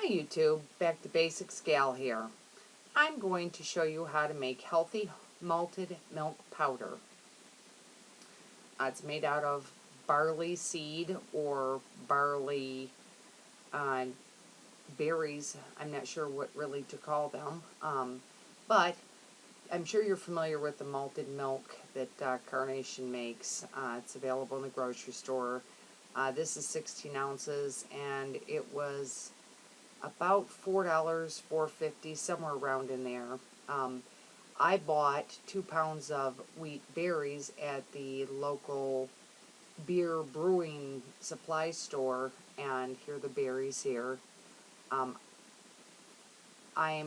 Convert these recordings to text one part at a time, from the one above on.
Hi YouTube, back to Basics Gal here. I'm going to show you how to make healthy malted milk powder. It's made out of barley seed or barley uh, berries. I'm not sure what really to call them, but I'm sure you're familiar with the malted milk that Carnation makes. It's available in the grocery store. This is 16 ounces and it was about $4, $4.50, somewhere around in there. I bought 2 pounds of wheat berries at the local beer brewing supply store, and here are the berries here. Um, I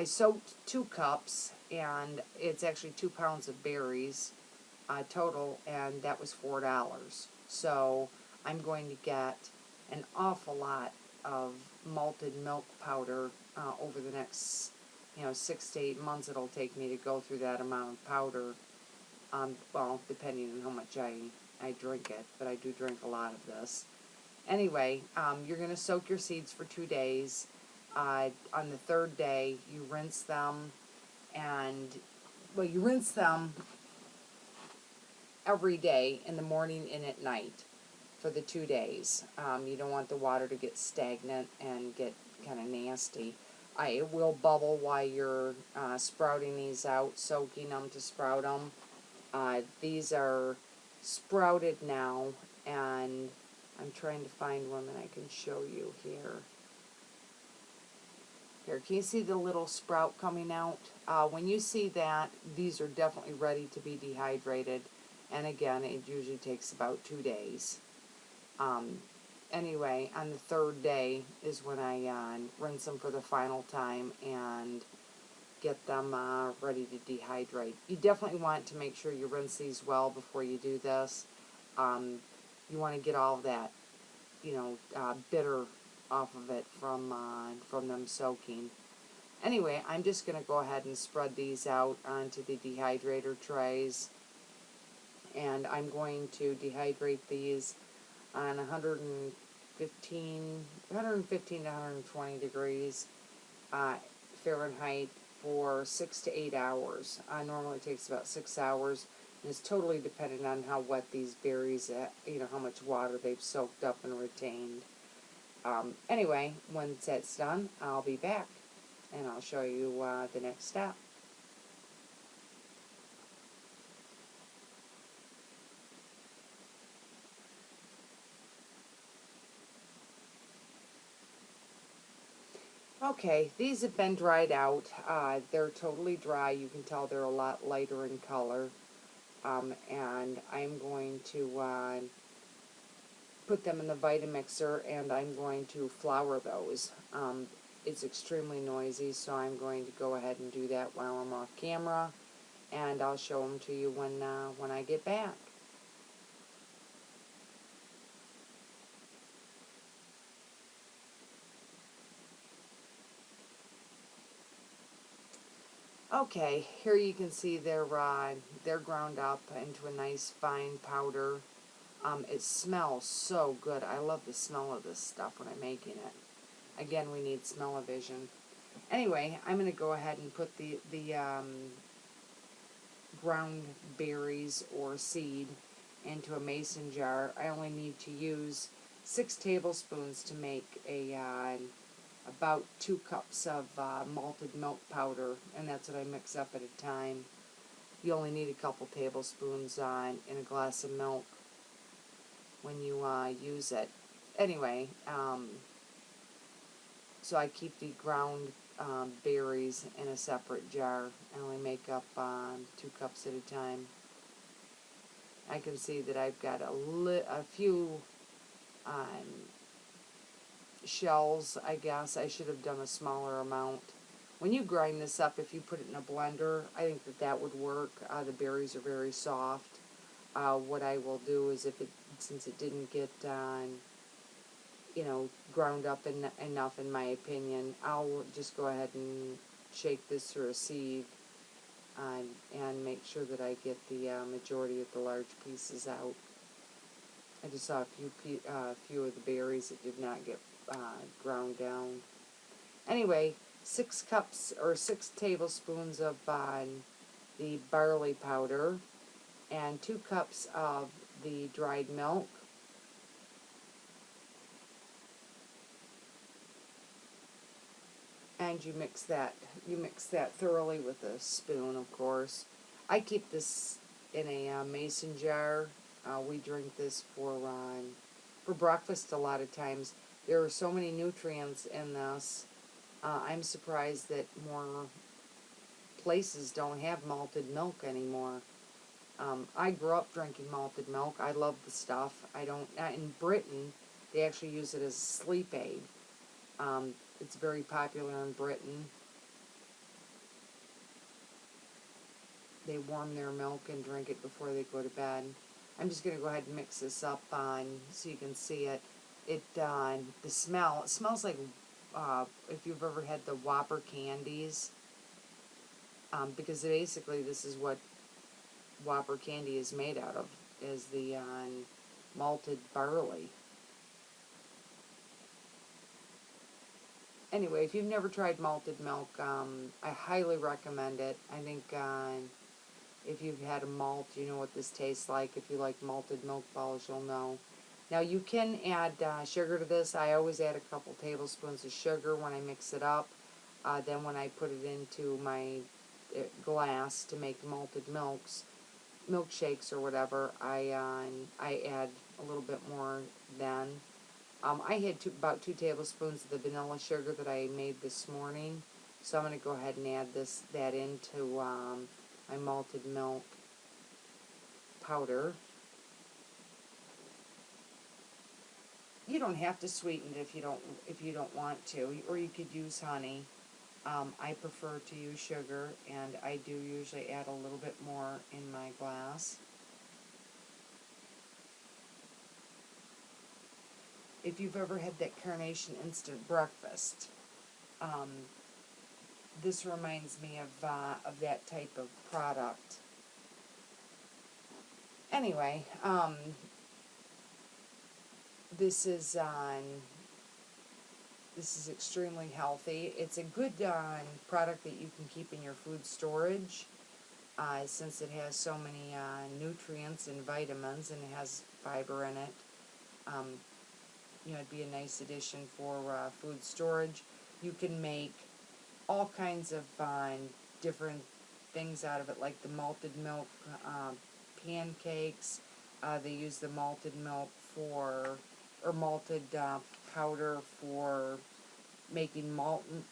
soaked 2 cups, and it's actually 2 pounds of berries total, and that was $4. So I'm going to get an awful lot of malted milk powder over the next 6 to 8 months. It'll take me to go through that amount of powder, well, depending on how much I drink it, but I do drink a lot of this. Anyway, you're going to soak your seeds for 2 days. On the third day, you rinse them, and, well, you rinse them every day, in the morning and at night, for the 2 days. You don't want the water to get stagnant and get kind of nasty. It will bubble while you're sprouting these out, soaking them to sprout them. These are sprouted now, and I'm trying to find one that I can show you here. Here, can you see the little sprout coming out? When you see that, these are definitely ready to be dehydrated. And again, it usually takes about 2 days. Anyway, on the third day is when I rinse them for the final time and get them ready to dehydrate. You definitely want to make sure you rinse these well before you do this. You want to get all of that, bitter off of it from them soaking. Anyway, I'm just going to go ahead and spread these out onto the dehydrator trays, and I'm going to dehydrate these on 115 to 120 degrees Fahrenheit for 6 to 8 hours. Normally it takes about 6 hours, and it's totally dependent on how wet these berries, how much water they've soaked up and retained. Anyway, once that's done, I'll be back, and I'll show you the next step. Okay, these have been dried out. They're totally dry. You can tell they're a lot lighter in color. And I'm going to put them in the Vitamixer, and I'm going to flour those. It's extremely noisy, so I'm going to go ahead and do that while I'm off camera, and I'll show them to you when I get back. Okay, here you can see they're ground up into a nice fine powder. It smells so good. I love the smell of this stuff when I'm making it. Again, we need smell-o-vision. Anyway, I'm going to go ahead and put the ground berries or seed into a mason jar. I only need to use 6 tablespoons to make about 2 cups of malted milk powder, and that's what I mix up at a time. You only need a couple tablespoons in a glass of milk when you use it. Anyway, so I keep the ground berries in a separate jar. I only make up 2 cups at a time. I can see that I've got a few shells, I guess. I should have done a smaller amount. When you grind this up, if you put it in a blender, I think that would work. The berries are very soft. What I will do is, since it didn't get ground up enough in my opinion, I'll just go ahead and shake this through a sieve and make sure that I get the majority of the large pieces out. I just saw a few of the berries that did not get ground down. Anyway, 6 cups or 6 tablespoons of the barley powder and 2 cups of the dried milk. And you mix that thoroughly with a spoon, of course. I keep this in a mason jar. We drink this for breakfast a lot of times. There are so many nutrients in this. I'm surprised that more places don't have malted milk anymore. I grew up drinking malted milk. I love the stuff. I don't. In Britain, they actually use it as a sleep aid. It's very popular in Britain. They warm their milk and drink it before they go to bed. I'm just going to go ahead and mix this up so you can see it. The smell, it smells like if you've ever had the Whopper candies, because basically this is what Whopper candy is made out of, is the malted barley. Anyway, if you've never tried malted milk, I highly recommend it. I think if you've had a malt, you know what this tastes like. If you like malted milk balls, you'll know. Now you can add sugar to this. I always add a couple tablespoons of sugar when I mix it up. Then when I put it into my glass to make malted milkshakes or whatever, I add a little bit more then. I had about 2 tablespoons of the vanilla sugar that I made this morning, so I'm going to go ahead and add that into my malted milk powder. You don't have to sweeten it if you don't want to, or you could use honey. I prefer to use sugar, and I do usually add a little bit more in my glass. If you've ever had that Carnation instant breakfast, this reminds me of that type of product. Anyway, this is extremely healthy. It's a good product that you can keep in your food storage, since it has so many nutrients and vitamins, and it has fiber in it. It'd be a nice addition for food storage. You can make all kinds of different things out of it, like the malted milk pancakes. They use the malted milk or malted powder for making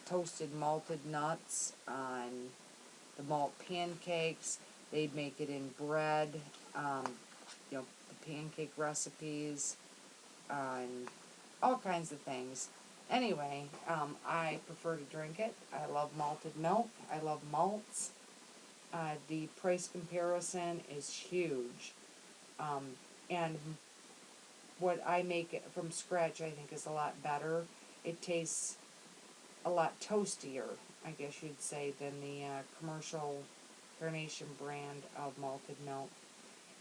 toasted malted nuts on the malt pancakes. They make it in bread, the pancake recipes, and all kinds of things. Anyway, I prefer to drink it. I love malted milk. I love malts. The price comparison is huge. And what I make from scratch, I think, is a lot better. It tastes a lot toastier, I guess you'd say, than the commercial Carnation brand of malted milk.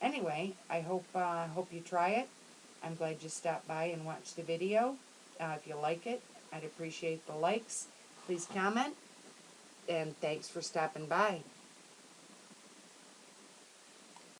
Anyway, I hope you try it. I'm glad you stopped by and watched the video. If you like it, I'd appreciate the likes. Please comment, and thanks for stopping by.